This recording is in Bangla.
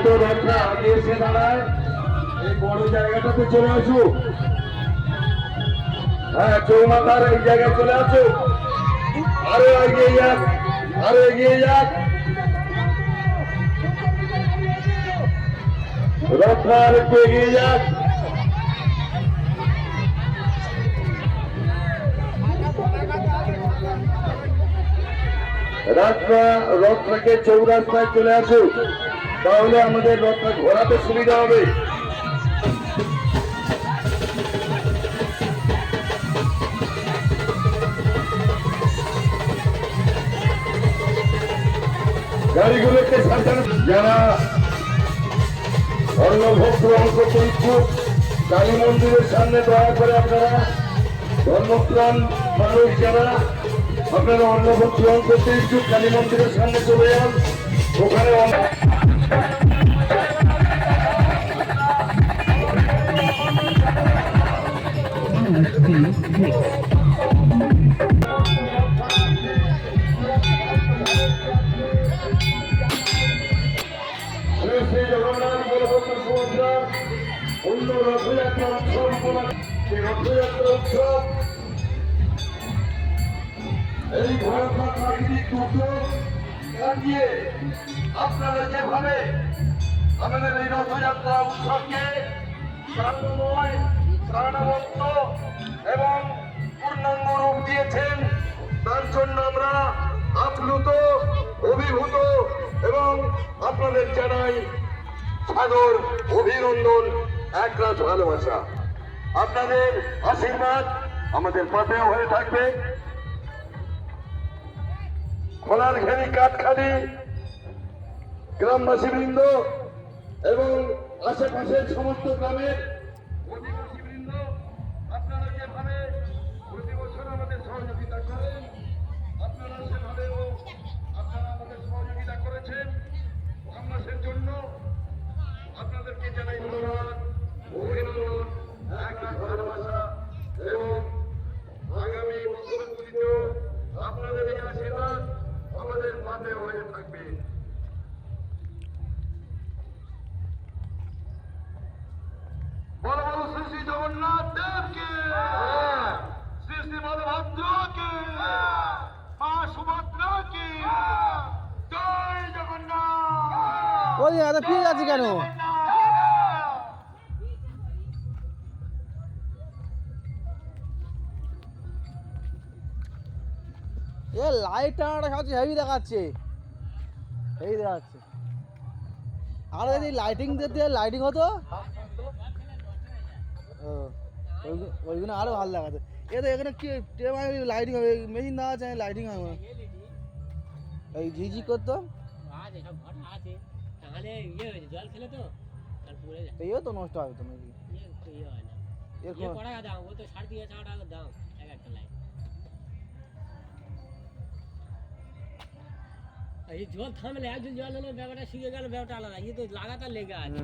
রথটা আগে এসে দাঁড়ায়, এই বড় জায়গাটাতে চলে আসুক। হ্যাঁ, চৌমাথার এই জায়গায় চলে আসুক। আরো এগিয়ে যাক, আরো এগিয়ে যাক। রথটা আর একটু এগিয়ে যাক। রথটাকে চৌরাস্তায় চলে আসুক, তাহলে আমাদের রথটা ঘোরাতে সুবিধা হবে। গাড়িগুলোকে সাজানো, যারা অন্নভোগ গ্রহণ করতে ইচ্ছুক কালী মন্দিরের সামনে দয়া করে আপনারা ধর্মপ্রাণ মানুষ যারা আপনারা অন্নভোগ গ্রহণ করতে ইচ্ছুক কালী মন্দিরের সামনে চলে যান। ওখানে শ্রী জগন্নাথ বলভদ্র সুভদ্রা অন্য রথযাত্রা উৎসব উপলক্ষে রথযাত্রা উৎসব এই ভয়ঙ্কর প্রাকৃতিক দুর্যোগ কাটিয়ে আপনারা যেভাবে আমাদের এই রথযাত্রা উৎসবকে প্রাণময়, প্রাণবন্ত এবং পূর্ণাঙ্গ রূপ দিয়েছেন, তার জন্য আমরা আপ্লুত, অভিভূত এবং আপনাদের জানাই সাদর অভিনন্দন, একরাশ ভালোবাসা। আপনাদের আশীর্বাদ আমাদের পাশে হয়ে থাকবে। খোলার ঘেরি কাঠখালি গ্রামবাসীবৃন্দ এবং আশেপাশের সমস্ত গ্রামের অধিবাসীবৃন্দ, আপনারা যেভাবে প্রতি বছর আমাদের সহযোগিতা করেন, আপনারা সেভাবেও আপনারা আমাদের সহযোগিতা করেছেন। আমরা সে জন্য আপনাদেরকে জানাই ধন্যবাদ, অভিনন্দন, একরাশ ভালোবাসা এবং আগামী বছরগুলিতেও আপনাদের এই আশীর্বাদ আমাদের পাশে হয়ে থাকবে। বড় বড় শ্রী শ্রী জগন্নাথ দেবকে, শ্রী শ্রী বলভদ্রকে, মা সুভদ্রাকে, জয় জগন্নাথ। ওই এত ফিরে যাচ্ছে কেন? এ লাইট টানাটা সবচেয়ে হেভি দেখাচ্ছে, হেভি দেখাচ্ছে। আর যদি লাইটিং দিতে লাইটিং হতো ওইগুলো আরো ভালো লাগাতো। এ তো এখানে কি লাইটিং হবে, মেশিন দেওয়া আছে, লাইটিং হবে এই ঝিঝি করতো। এইও তো নষ্ট হবে তো নাকি? এই জল থামলে একজন জল হলো, ব্যাপারটা শিখে গেল, ব্যাপারটা আলাদা। ইয়ে তো লাগাতার লেগে আছে।